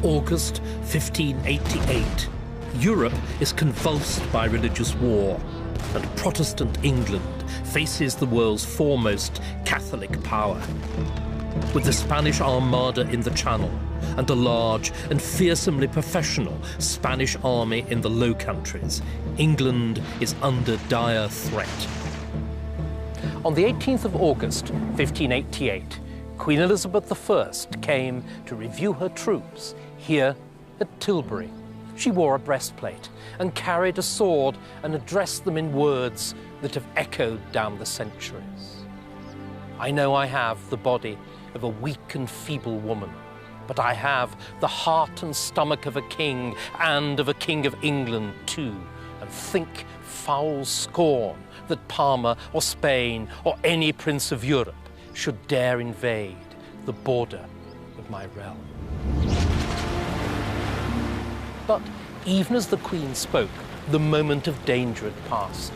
August 1588. Europe is convulsed by religious war, and Protestant England faces the world's foremost Catholic power. With the Spanish Armada in the Channel and a large and fearsomely professional Spanish army in the Low Countries, England is under dire threat. On the 18th of August, 1588, Queen Elizabeth I came to review her troops here at Tilbury. She wore a breastplate and carried a sword and addressed them in words that have echoed down the centuries. I know I have the body of a weak and feeble woman, but I have the heart and stomach of a king, and of a king of England too, and think foul scorn that Parma or Spain or any prince of Europe should dare invade the border of my realm. But even as the Queen spoke, the moment of danger had passed.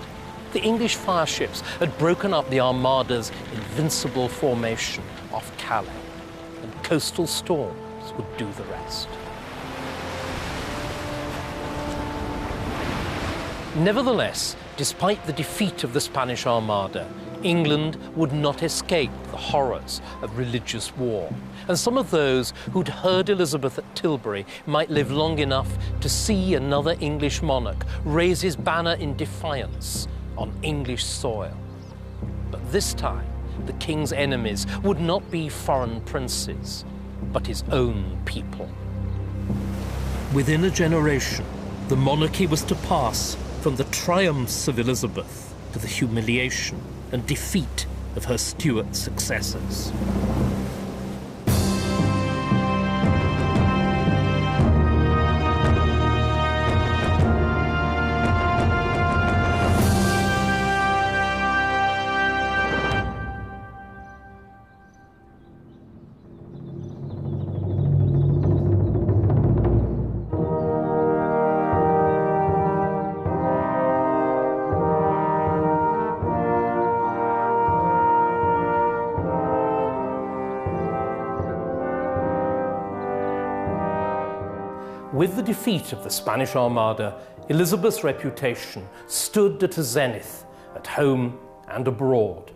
The English fireships had broken up the Armada's invincible formation off Calais, and coastal storms would do the rest. Nevertheless, despite the defeat of the Spanish Armada, England would not escape the horrors of religious war, and some of those who'd heard Elizabeth at Tilbury might live long enough to see another English monarch raise his banner in defiance on English soil. But this time, the king's enemies would not be foreign princes, but his own people. Within a generation, the monarchy was to pass from the triumphs of Elizabeth to the humiliation and defeat of her Stuart successors. With the defeat of the Spanish Armada, Elizabeth's reputation stood at a zenith at home and abroad.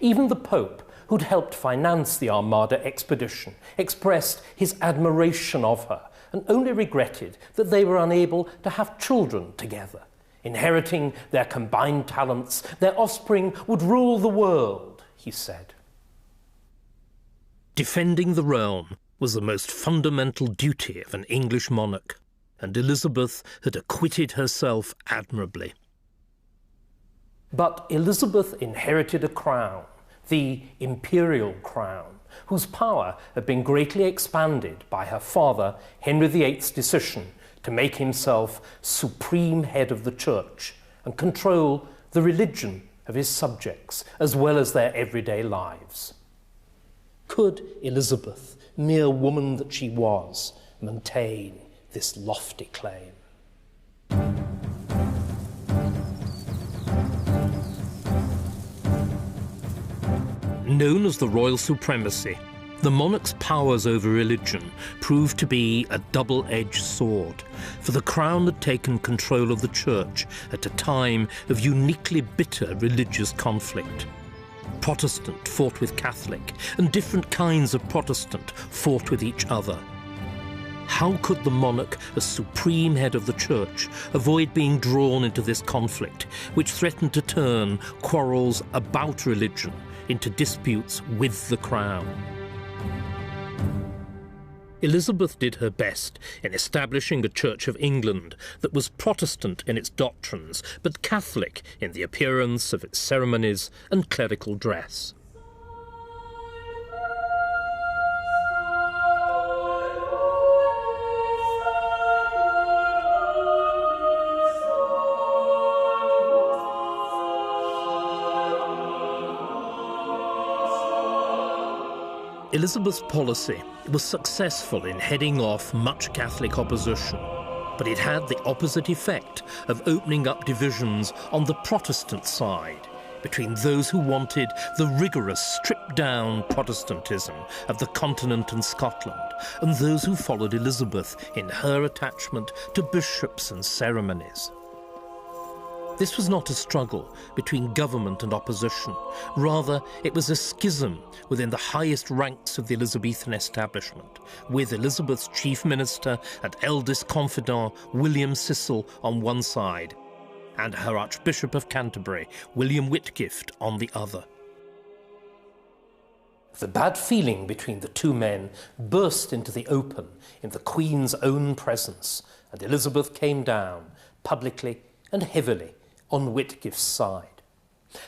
Even the Pope, who'd helped finance the Armada expedition, expressed his admiration of her and only regretted that they were unable to have children together. Inheriting their combined talents, their offspring would rule the world, he said. Defending the realm was the most fundamental duty of an English monarch, and Elizabeth had acquitted herself admirably. But Elizabeth inherited a crown, the imperial crown, whose power had been greatly expanded by her father, Henry VIII's decision to make himself supreme head of the church and control the religion of his subjects, as well as their everyday lives. Could Elizabeth, mere woman that she was, maintain this lofty claim? Known as the royal supremacy, the monarch's powers over religion proved to be a double-edged sword, for the crown had taken control of the church at a time of uniquely bitter religious conflict. Protestant fought with Catholic, and different kinds of Protestant fought with each other. How could the monarch, as supreme head of the church, avoid being drawn into this conflict, which threatened to turn quarrels about religion into disputes with the crown? Elizabeth did her best in establishing a Church of England that was Protestant in its doctrines, but Catholic in the appearance of its ceremonies and clerical dress. Elizabeth's policy was successful in heading off much Catholic opposition, but it had the opposite effect of opening up divisions on the Protestant side between those who wanted the rigorous, stripped-down Protestantism of the continent and Scotland, and those who followed Elizabeth in her attachment to bishops and ceremonies. This was not a struggle between government and opposition. Rather, it was a schism within the highest ranks of the Elizabethan establishment, with Elizabeth's chief minister and eldest confidant, William Cecil, on one side, and her Archbishop of Canterbury, William Whitgift, on the other. The bad feeling between the two men burst into the open in the Queen's own presence, and Elizabeth came down, publicly and heavily, on Whitgift's side.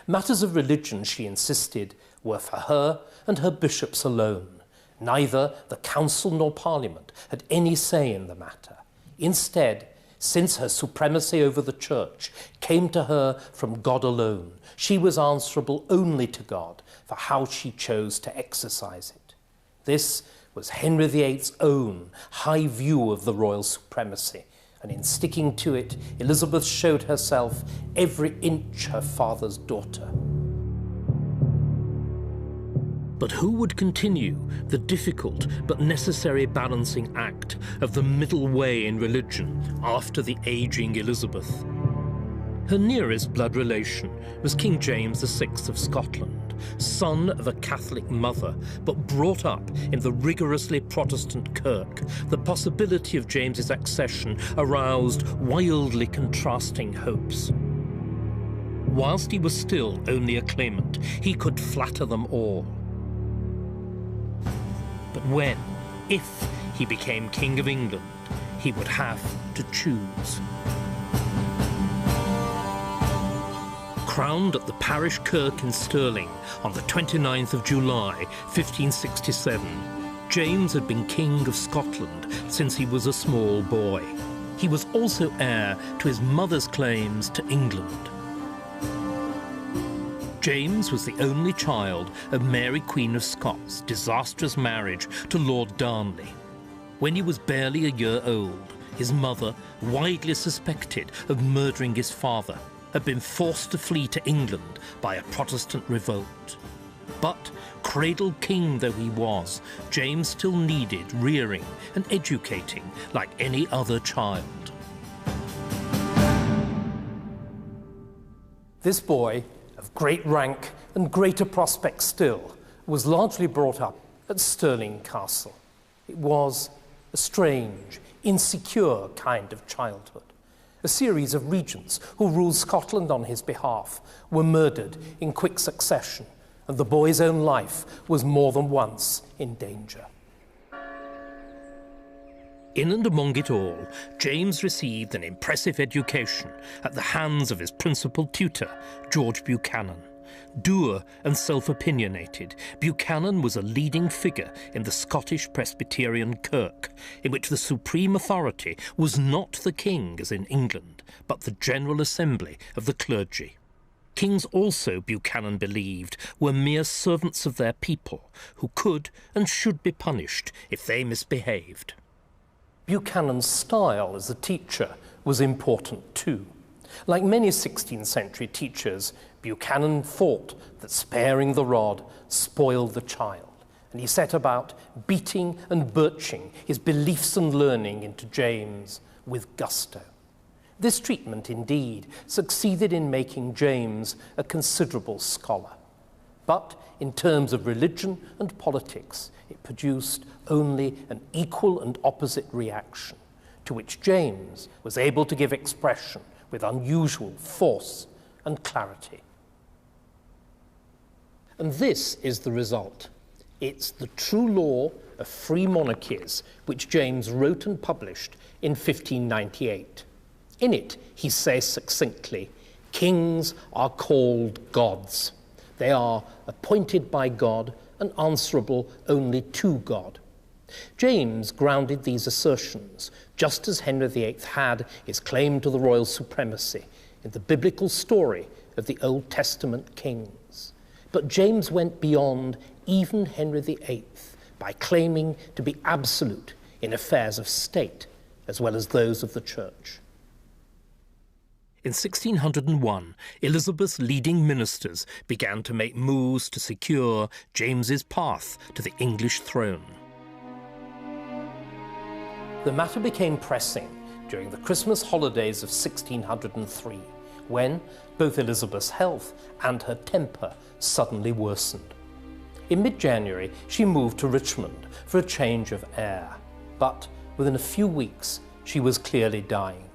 Matters of religion, she insisted, were for her and her bishops alone. Neither the council nor parliament had any say in the matter. Instead, since her supremacy over the church came to her from God alone, she was answerable only to God for how she chose to exercise it. This was Henry VIII's own high view of the royal supremacy, and in sticking to it, Elizabeth showed herself every inch her father's daughter. But who would continue the difficult but necessary balancing act of the middle way in religion after the ageing Elizabeth? Her nearest blood relation was King James VI of Scotland, son of a Catholic mother, but brought up in the rigorously Protestant Kirk. The possibility of James's accession aroused wildly contrasting hopes. Whilst he was still only a claimant, he could flatter them all. But when, if he became King of England, he would have to choose. Crowned at the parish kirk in Stirling on the 29th of July, 1567, James had been King of Scotland since he was a small boy. He was also heir to his mother's claims to England. James was the only child of Mary Queen of Scots' disastrous marriage to Lord Darnley. When he was barely a year old, his mother, widely suspected of murdering his father, had been forced to flee to England by a Protestant revolt. But, cradle king though he was, James still needed rearing and educating like any other child. This boy, of great rank and greater prospects still, was largely brought up at Stirling Castle. It was a strange, insecure kind of childhood. A series of regents who ruled Scotland on his behalf were murdered in quick succession, and the boy's own life was more than once in danger. In and among it all, James received an impressive education at the hands of his principal tutor, George Buchanan. Dour and self-opinionated, Buchanan was a leading figure in the Scottish Presbyterian Kirk, in which the supreme authority was not the king as in England, but the General Assembly of the clergy. Kings also, Buchanan believed, were mere servants of their people, who could and should be punished if they misbehaved. Buchanan's style as a teacher was important too. Like many 16th century teachers, Buchanan thought that sparing the rod spoiled the child, and he set about beating and birching his beliefs and learning into James with gusto. This treatment, indeed, succeeded in making James a considerable scholar. But in terms of religion and politics, it produced only an equal and opposite reaction, to which James was able to give expression with unusual force and clarity. And this is the result. It's the true law of free monarchies, which James wrote and published in 1598. In it, he says succinctly, "Kings are called gods. They are appointed by God and answerable only to God." James grounded these assertions, just as Henry VIII had his claim to the royal supremacy, in the biblical story of the Old Testament kings. But James went beyond even Henry VIII by claiming to be absolute in affairs of state as well as those of the church. In 1601, Elizabeth's leading ministers began to make moves to secure James's path to the English throne. The matter became pressing during the Christmas holidays of 1603, when both Elizabeth's health and her temper suddenly worsened. In mid-January, she moved to Richmond for a change of air, but within a few weeks, she was clearly dying.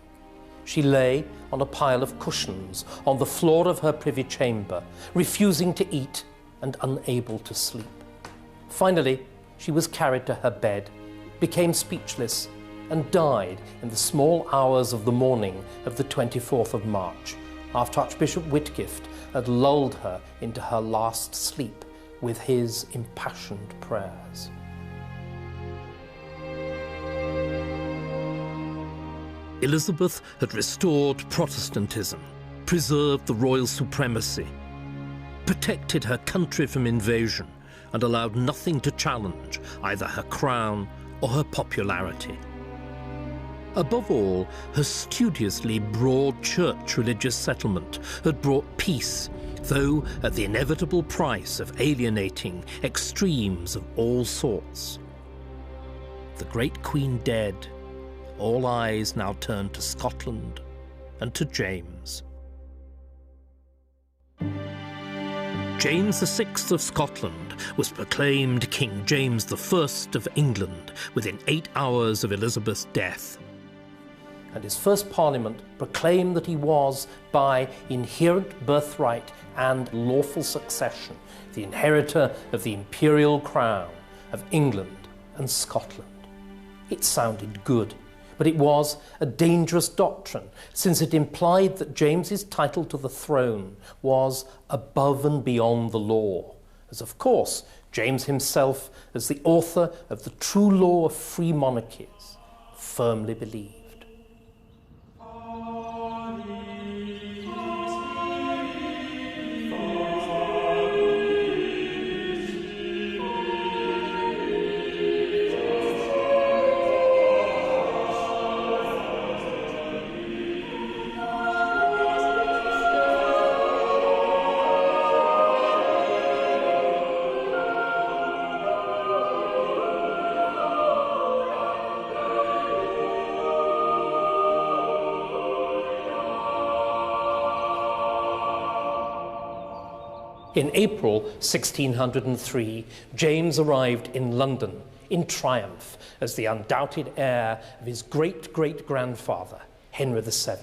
She lay on a pile of cushions on the floor of her privy chamber, refusing to eat and unable to sleep. Finally, she was carried to her bed, became speechless, and died in the small hours of the morning of the 24th of March, after Archbishop Whitgift had lulled her into her last sleep with his impassioned prayers. Elizabeth had restored Protestantism, preserved the royal supremacy, protected her country from invasion, and allowed nothing to challenge either her crown or her popularity. Above all, her studiously broad church religious settlement had brought peace, though at the inevitable price of alienating extremes of all sorts. The great Queen dead, all eyes now turned to Scotland and to James. James VI of Scotland was proclaimed King James I of England within 8 hours of Elizabeth's death. And his first Parliament proclaimed that he was, by inherent birthright and lawful succession, the inheritor of the imperial crown of England and Scotland. It sounded good, but it was a dangerous doctrine, since it implied that James's title to the throne was above and beyond the law, as of course James himself, as the author of the true law of free monarchies, firmly believed. In April 1603, James arrived in London in triumph as the undoubted heir of his great-great-grandfather, Henry VII.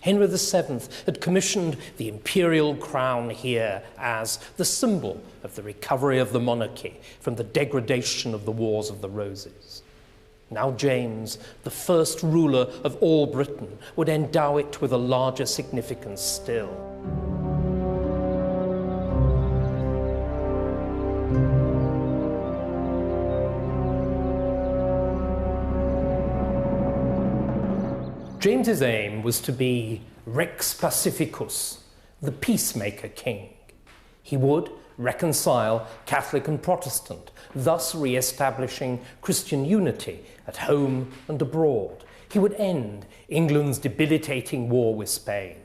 Henry VII had commissioned the imperial crown here as the symbol of the recovery of the monarchy from the degradation of the Wars of the Roses. Now James, the first ruler of all Britain, would endow it with a larger significance still. James's aim was to be Rex Pacificus, the peacemaker king. He would reconcile Catholic and Protestant, thus re-establishing Christian unity at home and abroad. He would end England's debilitating war with Spain,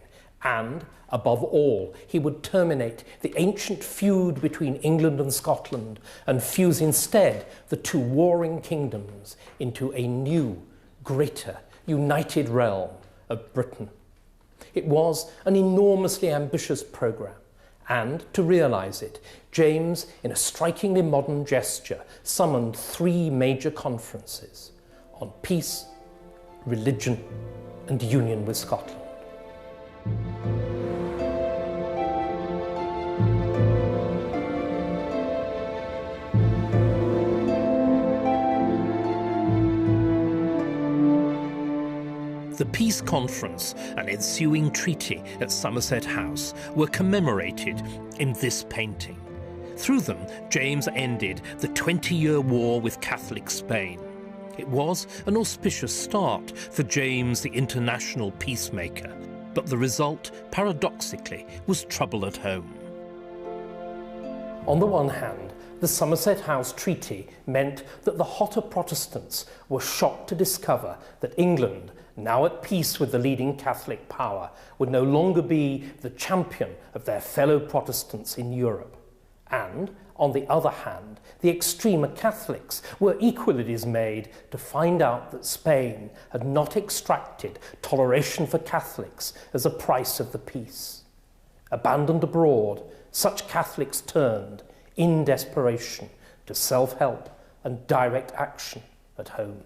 and, above all, he would terminate the ancient feud between England and Scotland and fuse instead the two warring kingdoms into a new, greater, united realm of Britain. It was an enormously ambitious programme, and to realise it, James, in a strikingly modern gesture, summoned 3 major conferences on peace, religion, and union with Scotland. The Peace Conference and ensuing treaty at Somerset House were commemorated in this painting. Through them, James ended the 20-year war with Catholic Spain. It was an auspicious start for James, the international peacemaker, but the result, paradoxically, was trouble at home. On the one hand, the Somerset House Treaty meant that the hotter Protestants were shocked to discover that England, now at peace with the leading Catholic power, would no longer be the champion of their fellow Protestants in Europe. And, On the other hand, the extremer Catholics were equally dismayed to find out that Spain had not extracted toleration for Catholics as a price of the peace. Abandoned abroad, such Catholics turned, in desperation, to self-help and direct action at home.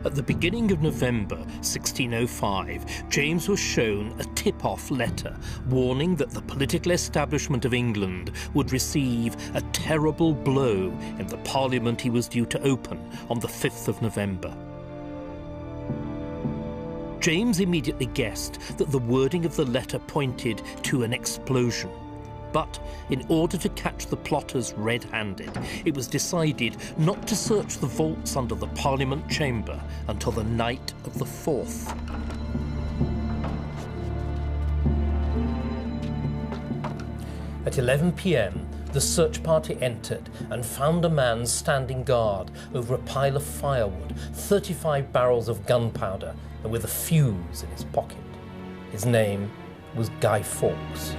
At the beginning of November 1605, James was shown a tip-off letter warning that the political establishment of England would receive a terrible blow in the Parliament he was due to open on the 5th of November. James immediately guessed that the wording of the letter pointed to an explosion. But in order to catch the plotters red-handed, it was decided not to search the vaults under the Parliament chamber until the night of the 4th. At 11 p.m, the search party entered and found a man standing guard over a pile of firewood, 35 barrels of gunpowder, and with a fuse in his pocket. His name was Guy Fawkes.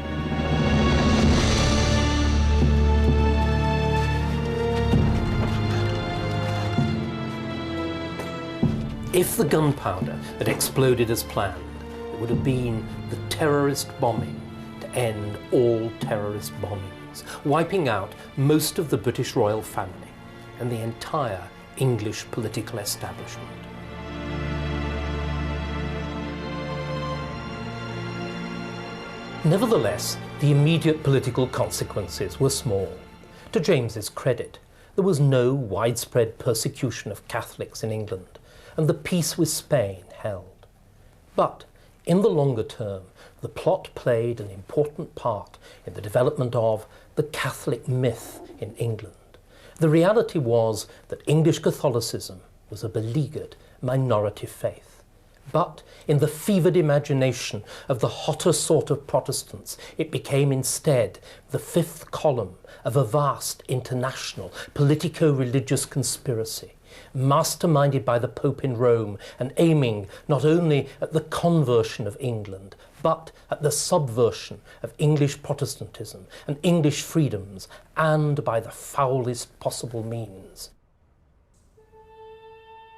If the gunpowder had exploded as planned, it would have been the terrorist bombing to end all terrorist bombings, wiping out most of the British royal family and the entire English political establishment. Nevertheless, the immediate political consequences were small. To James's credit, there was no widespread persecution of Catholics in England, and the peace with Spain held. But in the longer term, the plot played an important part in the development of the Catholic myth in England. The reality was that English Catholicism was a beleaguered minority faith. But in the fevered imagination of the hotter sort of Protestants, it became instead the fifth column of a vast international politico-religious conspiracy, masterminded by the Pope in Rome and aiming not only at the conversion of England, but at the subversion of English Protestantism and English freedoms, and by the foulest possible means.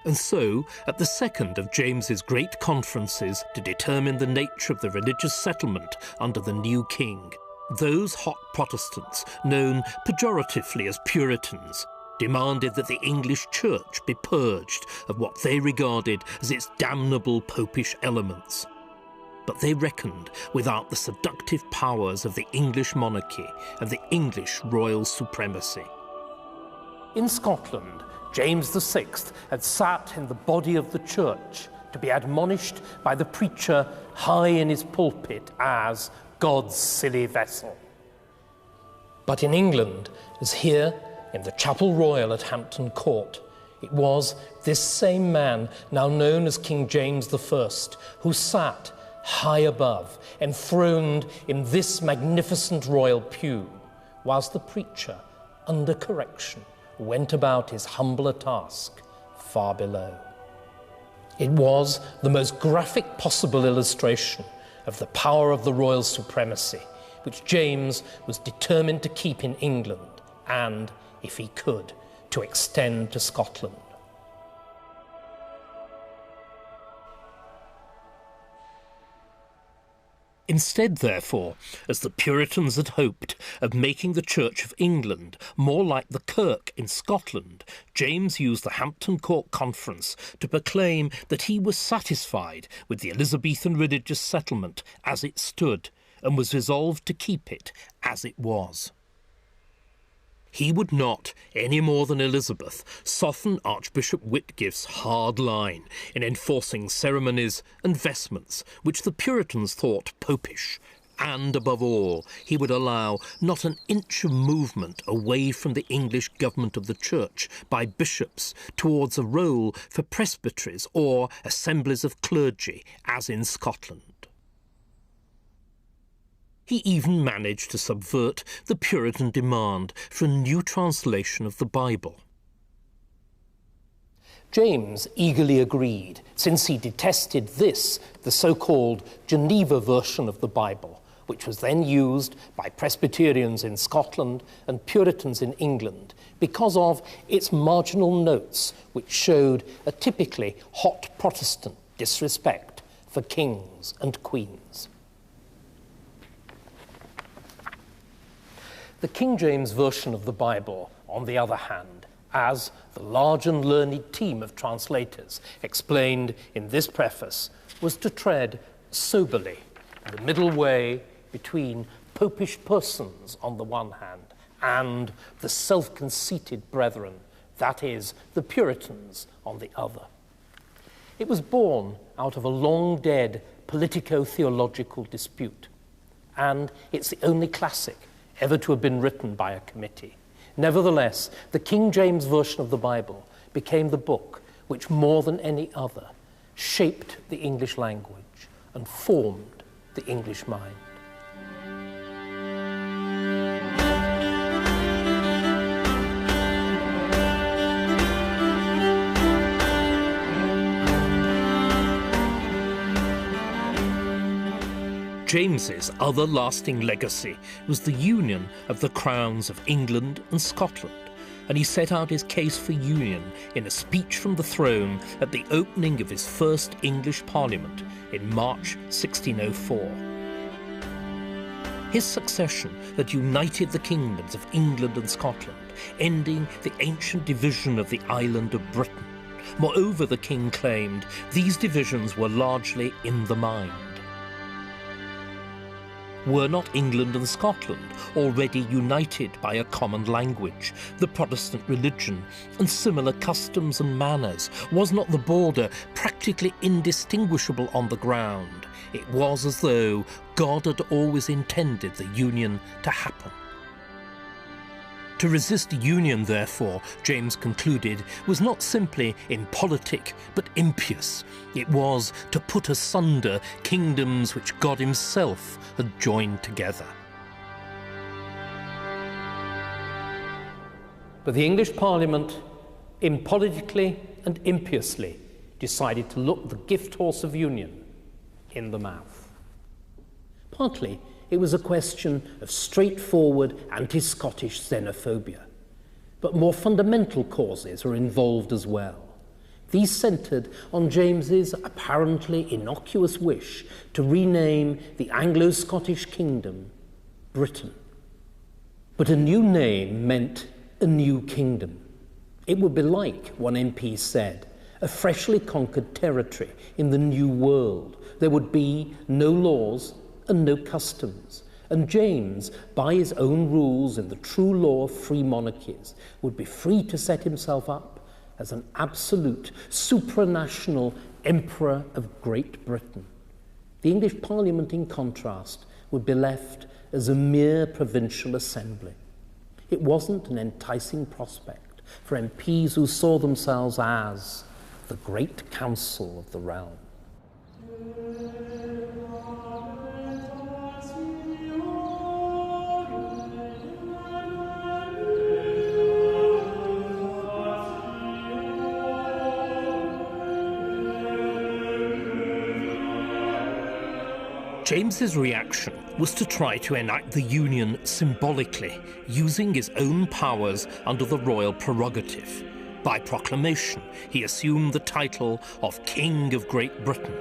And so, at the second of James's great conferences to determine the nature of the religious settlement under the new king, those hot Protestants, known pejoratively as Puritans, demanded that the English Church be purged of what they regarded as its damnable popish elements. But they reckoned without the seductive powers of the English monarchy and the English royal supremacy. In Scotland, James VI had sat in the body of the church to be admonished by the preacher high in his pulpit as God's silly vessel. But in England, as here in the Chapel Royal at Hampton Court, it was this same man, now known as King James I, who sat high above, enthroned in this magnificent royal pew, whilst the preacher, under correction, went about his humbler task far below. It was the most graphic possible illustration of the power of the royal supremacy, which James was determined to keep in England and, if he could, to extend to Scotland. Instead, therefore, as the Puritans had hoped, of making the Church of England more like the Kirk in Scotland, James used the Hampton Court Conference to proclaim that he was satisfied with the Elizabethan religious settlement as it stood, and was resolved to keep it as it was. He would not, any more than Elizabeth, soften Archbishop Whitgift's hard line in enforcing ceremonies and vestments which the Puritans thought popish, and, above all, he would allow not an inch of movement away from the English government of the Church by bishops towards a role for presbyteries or assemblies of clergy, as in Scotland. He even managed to subvert the Puritan demand for a new translation of the Bible. James eagerly agreed, since he detested this, the so-called Geneva version of the Bible, which was then used by Presbyterians in Scotland and Puritans in England because of its marginal notes, which showed a typically hot Protestant disrespect for kings and queens. The King James Version of the Bible, on the other hand, as the large and learned team of translators explained in this preface, was to tread soberly the middle way between popish persons on the one hand and the self-conceited brethren, that is, the Puritans, on the other. It was born out of a long-dead politico-theological dispute, and it's the only classic ever to have been written by a committee. Nevertheless, the King James Version of the Bible became the book which, more than any other, shaped the English language and formed the English mind. James's other lasting legacy was the union of the crowns of England and Scotland, and he set out his case for union in a speech from the throne at the opening of his first English Parliament in March 1604. His succession had united the kingdoms of England and Scotland, ending the ancient division of the island of Britain. Moreover, the king claimed these divisions were largely in the mind. Were not England and Scotland already united by a common language, the Protestant religion, and similar customs and manners? Was not the border practically indistinguishable on the ground? It was as though God had always intended the union to happen. To resist union, therefore, James concluded, was not simply impolitic but impious. It was to put asunder kingdoms which God himself had joined together. But the English Parliament, impolitically and impiously, decided to look the gift horse of union in the mouth. Partly, it was a question of straightforward anti-Scottish xenophobia. But more fundamental causes were involved as well. These centred on James's apparently innocuous wish to rename the Anglo-Scottish kingdom Britain. But a new name meant a new kingdom. It would be like, one MP said, a freshly conquered territory in the new world. There would be no laws and no customs, and James, by his own rules in the true law of free monarchies, would be free to set himself up as an absolute supranational emperor of Great Britain. The English Parliament, in contrast, would be left as a mere provincial assembly. It wasn't an enticing prospect for MPs who saw themselves as the great council of the realm. James's reaction was to try to enact the union symbolically, using his own powers under the royal prerogative. By proclamation, he assumed the title of King of Great Britain.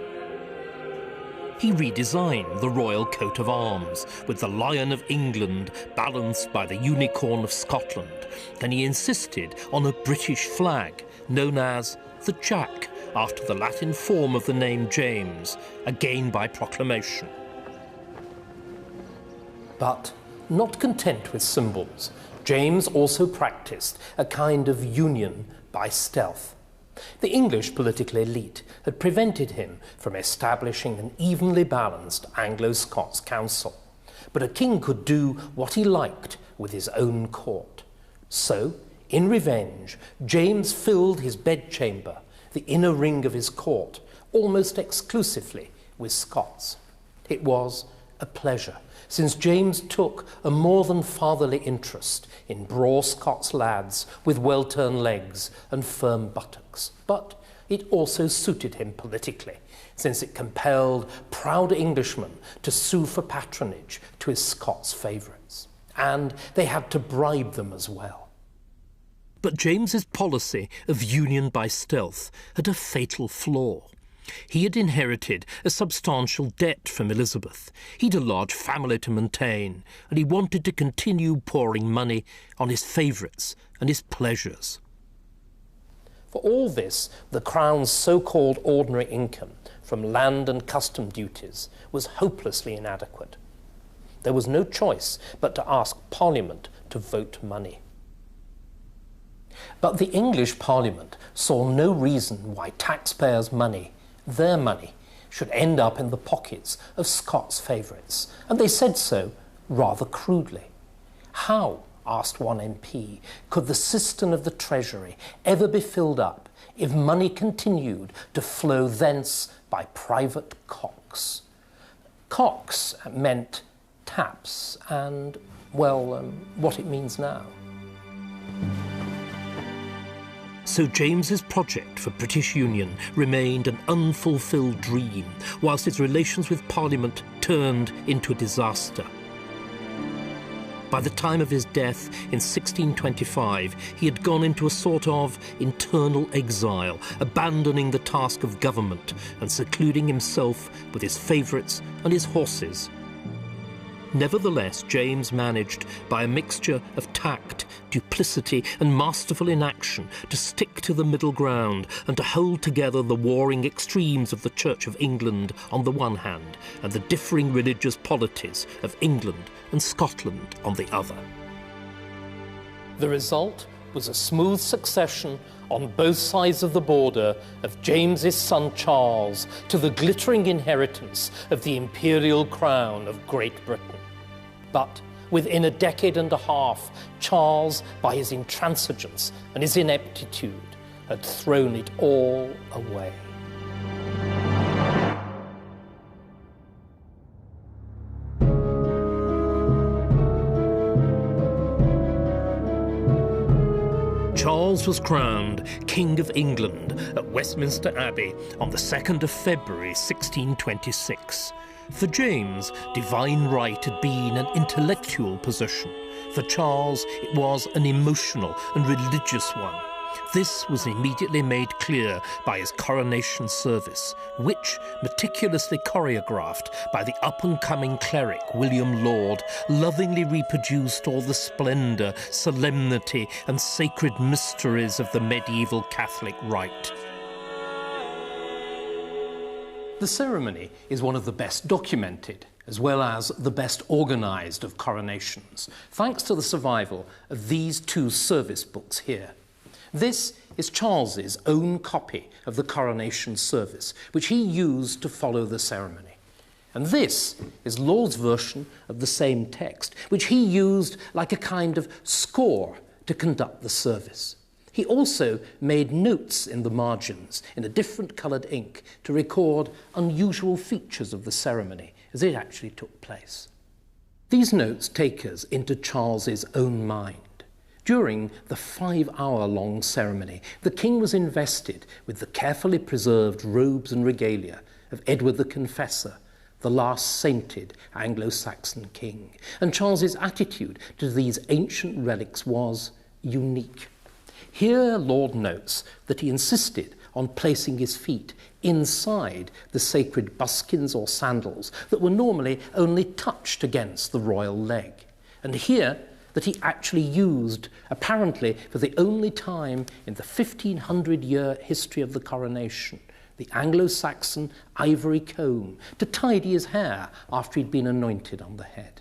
He redesigned the royal coat of arms, with the Lion of England balanced by the Unicorn of Scotland, and he insisted on a British flag, known as the Jack, after the Latin form of the name James, again by proclamation. But not content with symbols, James also practiced a kind of union by stealth. The English political elite had prevented him from establishing an evenly balanced Anglo-Scots council, but a king could do what he liked with his own court. So, in revenge, James filled his bedchamber, the inner ring of his court, almost exclusively with Scots. It was a pleasure, since James took a more than fatherly interest in braw Scots lads with well-turned legs and firm buttocks. But it also suited him politically, since it compelled proud Englishmen to sue for patronage to his Scots favourites. And they had to bribe them as well. But James's policy of union by stealth had a fatal flaw. He had inherited a substantial debt from Elizabeth. He'd a large family to maintain, and he wanted to continue pouring money on his favourites and his pleasures. For all this, the Crown's so-called ordinary income from land and custom duties was hopelessly inadequate. There was no choice but to ask Parliament to vote money. But the English Parliament saw no reason why taxpayers' money, their money, should end up in the pockets of Scots favourites, and they said so rather crudely. How, asked one MP, could the cistern of the Treasury ever be filled up if money continued to flow thence by private cocks? Cocks meant taps and, well, what it means now. So James's project for British Union remained an unfulfilled dream, whilst his relations with Parliament turned into a disaster. By the time of his death in 1625, he had gone into a sort of internal exile, abandoning the task of government and secluding himself with his favourites and his horses. Nevertheless, James managed, by a mixture of tact, duplicity and masterful inaction, to stick to the middle ground and to hold together the warring extremes of the Church of England on the one hand and the differing religious polities of England and Scotland on the other. The result was a smooth succession on both sides of the border of James's son Charles to the glittering inheritance of the imperial crown of Great Britain. But within a decade and a half, Charles, by his intransigence and his ineptitude, had thrown it all away. Charles was crowned King of England at Westminster Abbey on the 2nd of February 1626. For James, divine right had been an intellectual position. For Charles, it was an emotional and religious one. This was immediately made clear by his coronation service, which, meticulously choreographed by the up-and-coming cleric William Laud, lovingly reproduced all the splendour, solemnity and sacred mysteries of the medieval Catholic rite. The ceremony is one of the best documented, as well as the best organised of coronations, thanks to the survival of these two service books here. This is Charles's own copy of the coronation service, which he used to follow the ceremony. And this is Laud's version of the same text, which he used like a kind of score to conduct the service. He also made notes in the margins in a different coloured ink to record unusual features of the ceremony as it actually took place. These notes take us into Charles's own mind. During the 5-hour-long ceremony, the king was invested with the carefully preserved robes and regalia of Edward the Confessor, the last sainted Anglo-Saxon king, and Charles's attitude to these ancient relics was unique. Here Laud notes that he insisted on placing his feet inside the sacred buskins or sandals that were normally only touched against the royal leg. And here that he actually used, apparently for the only time in the 1500-year history of the coronation, the Anglo-Saxon ivory comb to tidy his hair after he'd been anointed on the head.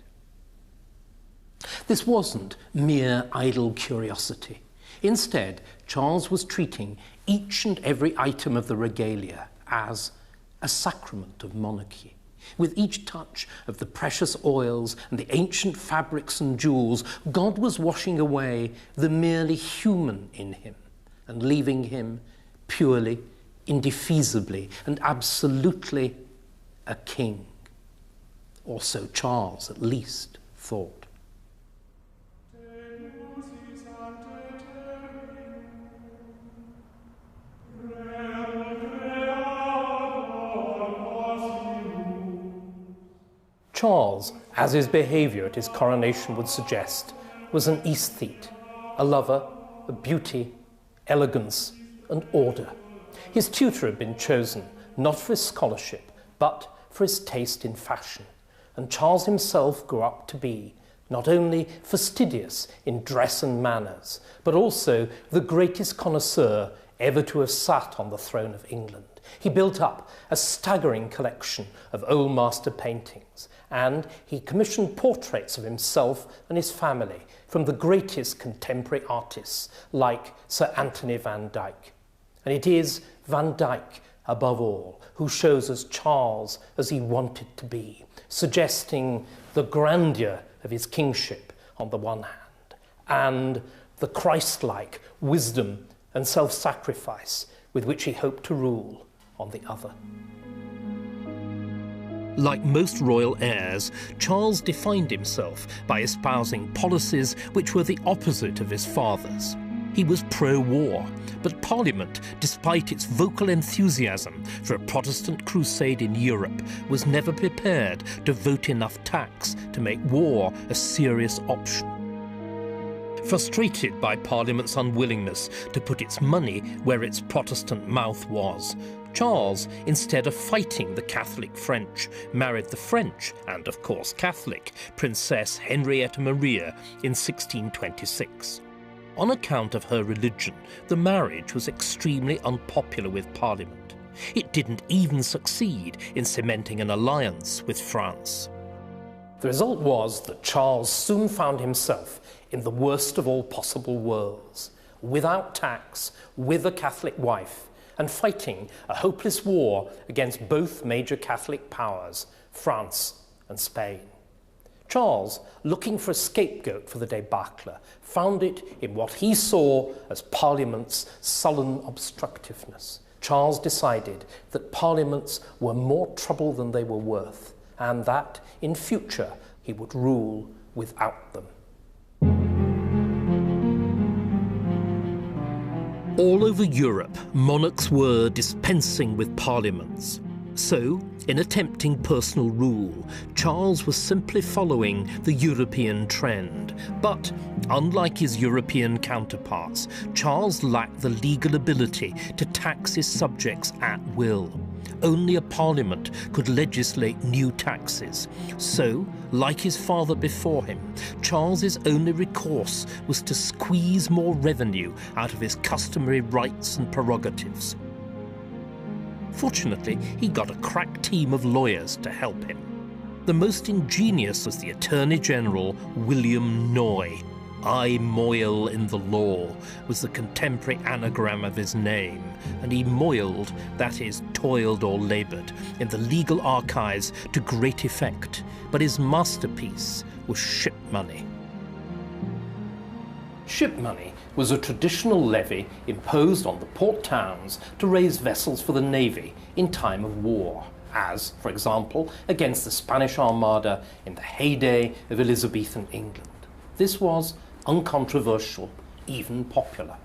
This wasn't mere idle curiosity. Instead, Charles was treating each and every item of the regalia as a sacrament of monarchy. With each touch of the precious oils and the ancient fabrics and jewels, God was washing away the merely human in him and leaving him purely, indefeasibly, and absolutely a king. or so Charles at least thought. Charles, as his behaviour at his coronation would suggest, was an aesthete, a lover of beauty, elegance and order. His tutor had been chosen not for his scholarship, but for his taste in fashion, and Charles himself grew up to be not only fastidious in dress and manners, but also the greatest connoisseur ever to have sat on the throne of England. He built up a staggering collection of old master paintings, and he commissioned portraits of himself and his family from the greatest contemporary artists like Sir Anthony van Dyck. And it is Van Dyck, above all, who shows us Charles as he wanted to be, suggesting the grandeur of his kingship on the one hand, and the Christ-like wisdom and self-sacrifice with which he hoped to rule on the other. Like most royal heirs, Charles defined himself by espousing policies which were the opposite of his father's. He was pro-war, but Parliament, despite its vocal enthusiasm for a Protestant crusade in Europe, was never prepared to vote enough tax to make war a serious option. Frustrated by Parliament's unwillingness to put its money where its Protestant mouth was, Charles, instead of fighting the Catholic French, married the French, and of course Catholic, Princess Henrietta Maria in 1626. On account of her religion, the marriage was extremely unpopular with Parliament. It didn't even succeed in cementing an alliance with France. The result was that Charles soon found himself in the worst of all possible worlds, without tax, with a Catholic wife, and fighting a hopeless war against both major Catholic powers, France and Spain. Charles, looking for a scapegoat for the debacle, found it in what he saw as Parliament's sullen obstructiveness. Charles decided that Parliaments were more trouble than they were worth, and that, in future, he would rule without them. All over Europe, monarchs were dispensing with parliaments. So, in attempting personal rule, Charles was simply following the European trend. But, unlike his European counterparts, Charles lacked the legal ability to tax his subjects at will. Only a parliament could legislate new taxes. So, like his father before him, Charles's only recourse was to squeeze more revenue out of his customary rights and prerogatives. Fortunately, he got a crack team of lawyers to help him. The most ingenious was the Attorney General William Noy. I moil in the law was the contemporary anagram of his name, and he moiled, that is, toiled or laboured, in the legal archives to great effect, but his masterpiece was ship money. Ship money was a traditional levy imposed on the port towns to raise vessels for the navy in time of war, as, for example, against the Spanish Armada in the heyday of Elizabethan England. This was uncontroversial, even popular.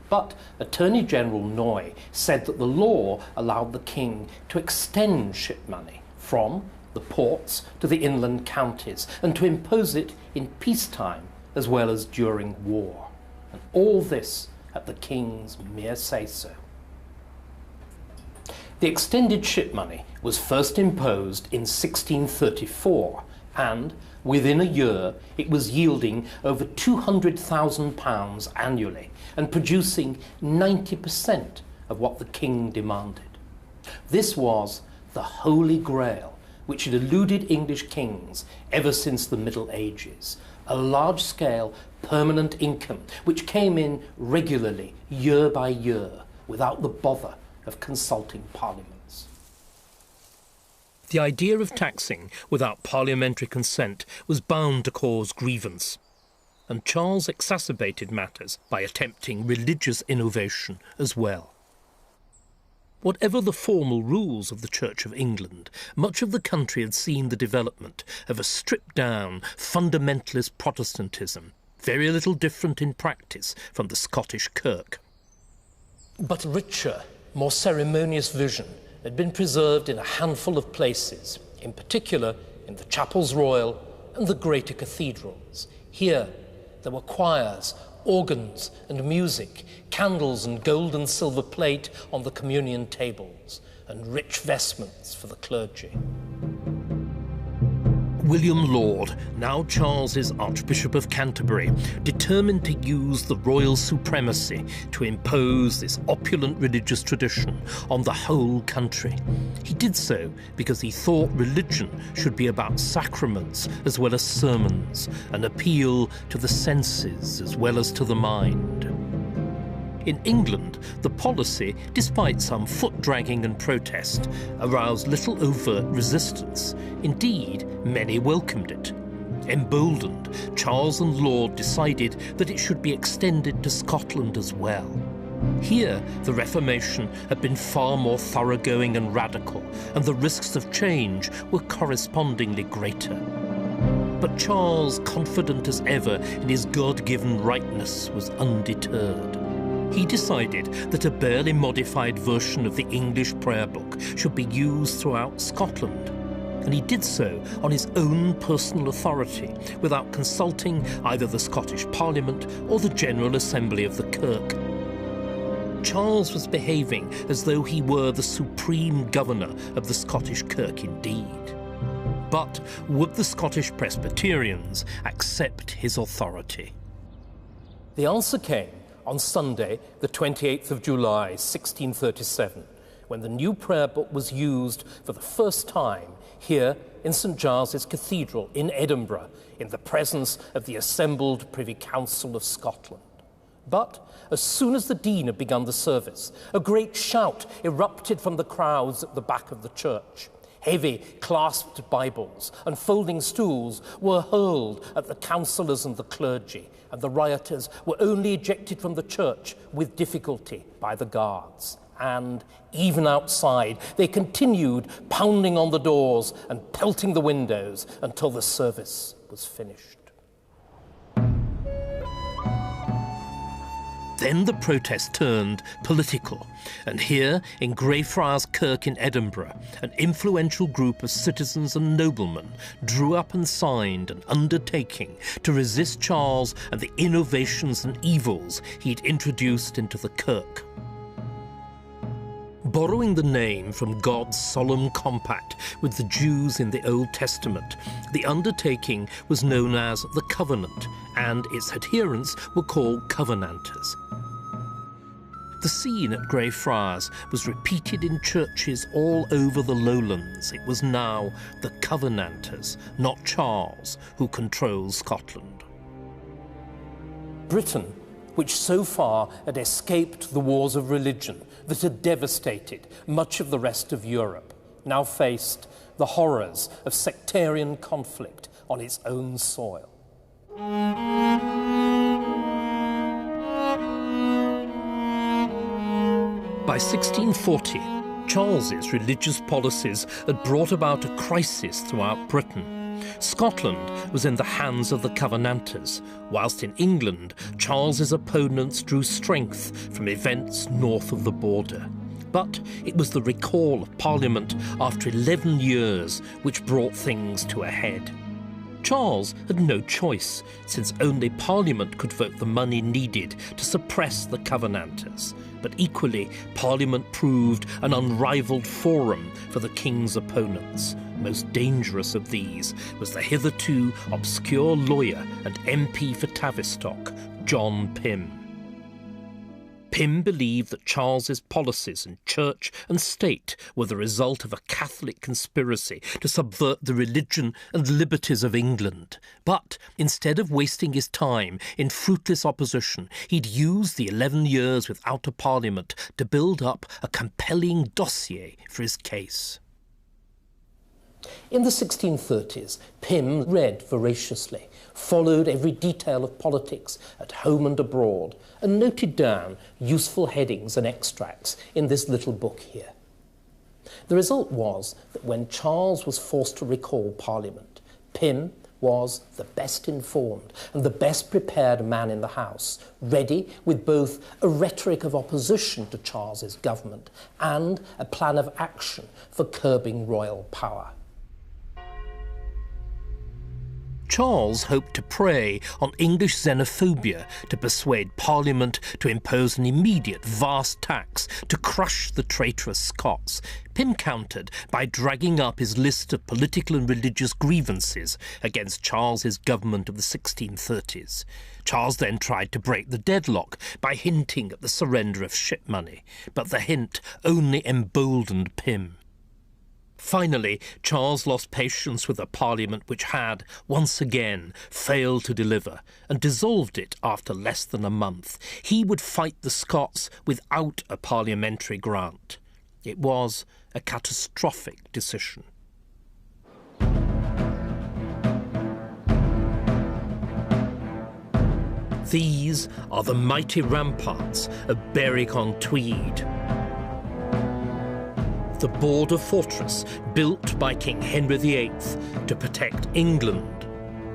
But Attorney General Noy said that the law allowed the king to extend ship money from the ports to the inland counties and to impose it in peacetime as well as during war. And all this at the king's mere say-so. The extended ship money was first imposed in 1634, and within a year it was yielding over £200,000 annually and producing 90% of what the king demanded. This was the Holy Grail, which had eluded English kings ever since the Middle Ages, a large-scale permanent income which came in regularly year by year without the bother of consulting parliaments. The idea of taxing without parliamentary consent was bound to cause grievance, and Charles exacerbated matters by attempting religious innovation as well. Whatever the formal rules of the Church of England, much of the country had seen the development of a stripped-down, fundamentalist Protestantism, very little different in practice from the Scottish Kirk. But richer, more ceremonious vision had been preserved in a handful of places, in particular in the chapels royal and the greater cathedrals. Here there were choirs, organs and music, candles and gold and silver plate on the communion tables, and rich vestments for the clergy. William Laud, now Charles's Archbishop of Canterbury, determined to use the royal supremacy to impose this opulent religious tradition on the whole country. He did so because he thought religion should be about sacraments as well as sermons, an appeal to the senses as well as to the mind. In England, the policy, despite some foot-dragging and protest, aroused little overt resistance. Indeed, many welcomed it. Emboldened, Charles and Laud decided that it should be extended to Scotland as well. Here, the Reformation had been far more thoroughgoing and radical, and the risks of change were correspondingly greater. But Charles, confident as ever in his God-given rightness, was undeterred. He decided that a barely modified version of the English prayer book should be used throughout Scotland, and he did so on his own personal authority, without consulting either the Scottish Parliament or the General Assembly of the Kirk. Charles was behaving as though he were the supreme governor of the Scottish Kirk indeed. But would the Scottish Presbyterians accept his authority? The answer came on Sunday, the 28th of July, 1637, when the new prayer book was used for the first time here in St Giles's Cathedral in Edinburgh, in the presence of the assembled Privy Council of Scotland. But as soon as the Dean had begun the service, a great shout erupted from the crowds at the back of the church. Heavy, clasped Bibles and folding stools were hurled at the councillors and the clergy, and the rioters were only ejected from the church with difficulty by the guards. And even outside, they continued pounding on the doors and pelting the windows until the service was finished. Then the protest turned political, and here in Greyfriars Kirk in Edinburgh, an influential group of citizens and noblemen drew up and signed an undertaking to resist Charles and the innovations and evils he'd introduced into the Kirk. Borrowing the name from God's solemn compact with the Jews in the Old Testament, the undertaking was known as the Covenant, and its adherents were called Covenanters. The scene at Greyfriars was repeated in churches all over the lowlands. It was now the Covenanters, not Charles, who controlled Scotland. Britain, which so far had escaped the wars of religion that had devastated much of the rest of Europe, now faced the horrors of sectarian conflict on its own soil. By 1640, Charles's religious policies had brought about a crisis throughout Britain. Scotland was in the hands of the Covenanters, whilst in England, Charles's opponents drew strength from events north of the border. But it was the recall of Parliament after 11 years which brought things to a head. Charles had no choice, since only Parliament could vote the money needed to suppress the Covenanters. But equally, Parliament proved an unrivalled forum for the king's opponents. Most dangerous of these was the hitherto obscure lawyer and MP for Tavistock, John Pym. Pym believed that Charles's policies in church and state were the result of a Catholic conspiracy to subvert the religion and liberties of England. But instead of wasting his time in fruitless opposition, he'd used the 11 years without a parliament to build up a compelling dossier for his case. In the 1630s, Pym read voraciously, followed every detail of politics at home and abroad, and noted down useful headings and extracts in this little book here. The result was that when Charles was forced to recall Parliament, Pym was the best informed and the best prepared man in the House, ready with both a rhetoric of opposition to Charles's government and a plan of action for curbing royal power. Charles hoped to prey on English xenophobia to persuade Parliament to impose an immediate vast tax to crush the traitorous Scots. Pym countered by dragging up his list of political and religious grievances against Charles's government of the 1630s. Charles then tried to break the deadlock by hinting at the surrender of ship money, but the hint only emboldened Pym. Finally, Charles lost patience with a Parliament which had, once again, failed to deliver, and dissolved it after less than a month. He would fight the Scots without a parliamentary grant. It was a catastrophic decision. These are the mighty ramparts of Berwick-on-Tweed, the border fortress built by King Henry VIII to protect England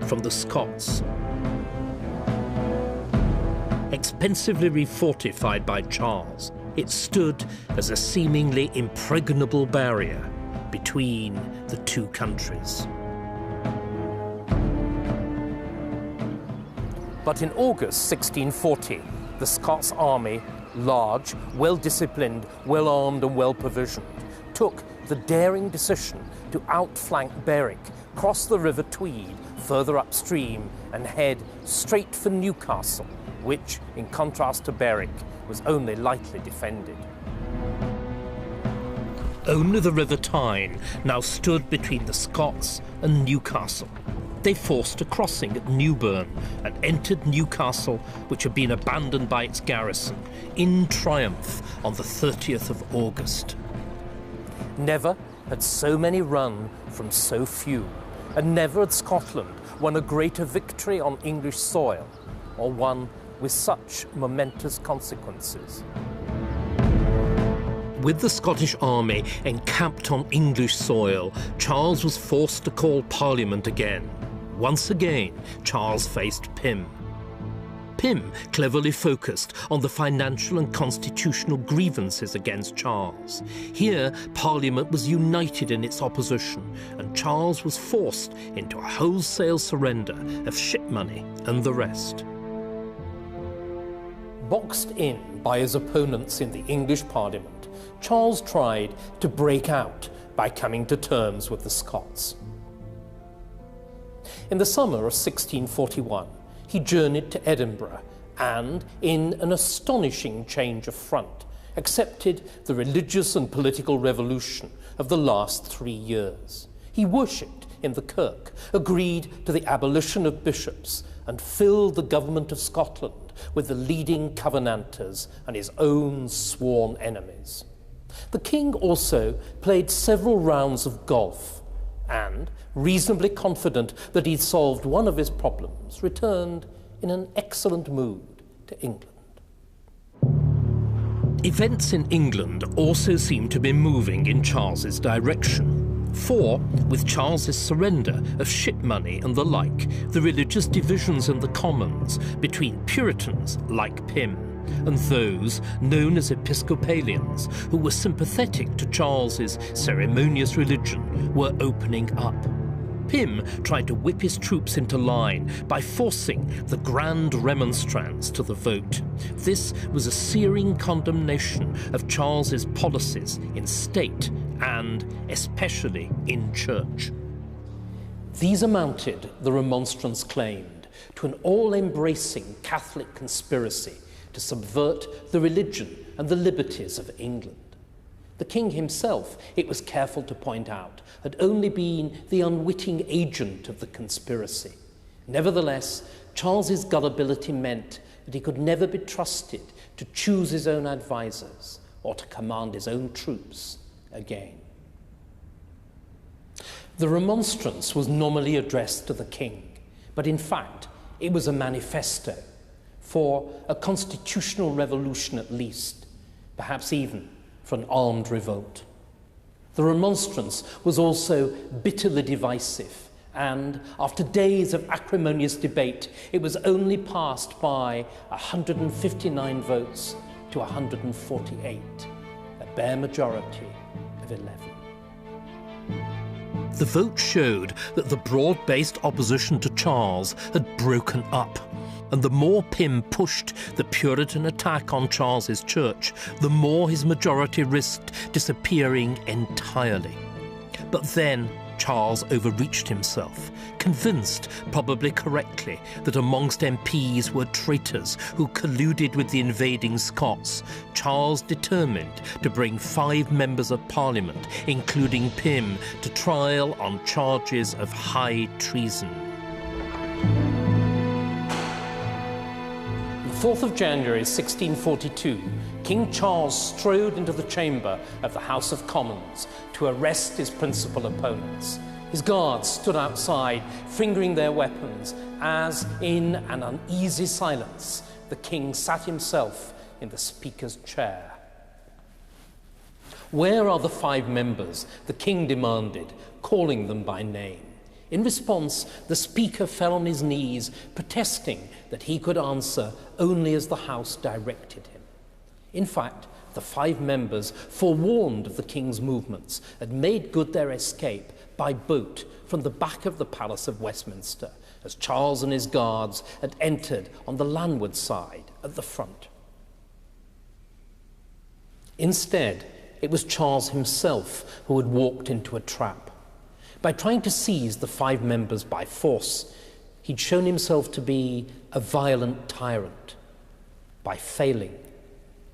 from the Scots. Expensively refortified by Charles, it stood as a seemingly impregnable barrier between the two countries. But in August 1640, the Scots army, large, well-disciplined, well-armed and well-provisioned, took the daring decision to outflank Berwick, cross the River Tweed further upstream and head straight for Newcastle, which, in contrast to Berwick, was only lightly defended. Only the River Tyne now stood between the Scots and Newcastle. They forced a crossing at Newburn and entered Newcastle, which had been abandoned by its garrison, in triumph on the 30th of August. Never had so many run from so few, and never had Scotland won a greater victory on English soil, or one with such momentous consequences. With the Scottish army encamped on English soil, Charles was forced to call Parliament again. Once again, Charles faced Pym. Pym cleverly focused on the financial and constitutional grievances against Charles. Here, Parliament was united in its opposition, and Charles was forced into a wholesale surrender of ship money and the rest. Boxed in by his opponents in the English Parliament, Charles tried to break out by coming to terms with the Scots. In the summer of 1641, he journeyed to Edinburgh and, in an astonishing change of front, accepted the religious and political revolution of the last 3 years. He worshipped in the kirk, agreed to the abolition of bishops, and filled the government of Scotland with the leading Covenanters and his own sworn enemies. The king also played several rounds of golf and, reasonably confident that he'd solved one of his problems, returned in an excellent mood to England. Events in England also seemed to be moving in Charles's direction. For, with Charles's surrender of ship money and the like, the religious divisions in the Commons between Puritans, like Pym, and those known as Episcopalians, who were sympathetic to Charles's ceremonious religion, were opening up. Pym tried to whip his troops into line by forcing the Grand Remonstrants to the vote. This was a searing condemnation of Charles's policies in state and especially in church. These amounted, the Remonstrants claimed, to an all-embracing Catholic conspiracy to subvert the religion and the liberties of England. The king himself, it was careful to point out, had only been the unwitting agent of the conspiracy. Nevertheless, Charles's gullibility meant that he could never be trusted to choose his own advisors or to command his own troops again. The remonstrance was normally addressed to the king, but in fact it was a manifesto for a constitutional revolution at least, perhaps even for an armed revolt. The remonstrance was also bitterly divisive, and after days of acrimonious debate, it was only passed by 159 votes to 148, a bare majority of 11. The vote showed that the broad-based opposition to Charles had broken up, and the more Pym pushed the Puritan attack on Charles's church, the more his majority risked disappearing entirely. But then Charles overreached himself, convinced, probably correctly, that amongst MPs were traitors who colluded with the invading Scots. Charles determined to bring 5 members of Parliament, including Pym, to trial on charges of high treason. The 4th of January 1642, King Charles strode into the chamber of the House of Commons to arrest his principal opponents. His guards stood outside, fingering their weapons, as, in an uneasy silence, the king sat himself in the Speaker's chair. "Where are the 5 members?" the king demanded, calling them by name. In response, the Speaker fell on his knees, protesting that he could answer only as the House directed him. In fact, the 5 members, forewarned of the king's movements, had made good their escape by boat from the back of the Palace of Westminster, as Charles and his guards had entered on the landward side at the front. Instead, it was Charles himself who had walked into a trap. By trying to seize the 5 members by force, he'd shown himself to be a violent tyrant. By failing,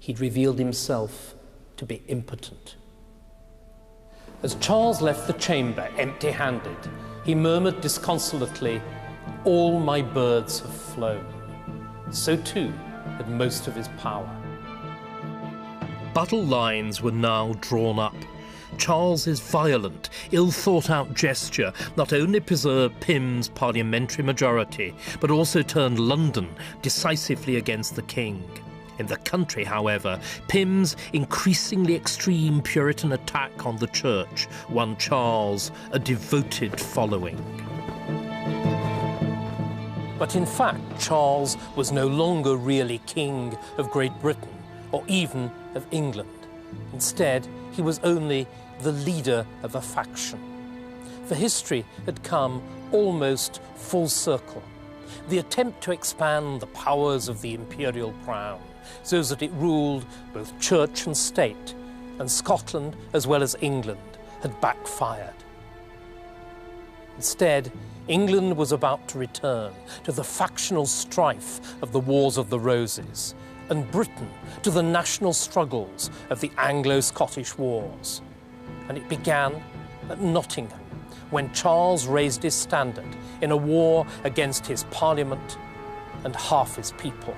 he'd revealed himself to be impotent. As Charles left the chamber empty-handed, he murmured disconsolately, "All my birds have flown." So too had most of his power. Battle lines were now drawn up. Charles's violent, ill-thought-out gesture not only preserved Pym's parliamentary majority, but also turned London decisively against the king. In the country, however, Pym's increasingly extreme Puritan attack on the church won Charles a devoted following. But in fact, Charles was no longer really king of Great Britain, or even of England. Instead, he was only the leader of a faction. For history had come almost full circle. The attempt to expand the powers of the imperial crown so that it ruled both church and state, and Scotland as well as England, had backfired. Instead, England was about to return to the factional strife of the Wars of the Roses, and Britain to the national struggles of the Anglo-Scottish Wars. And it began at Nottingham, when Charles raised his standard in a war against his parliament and half his people.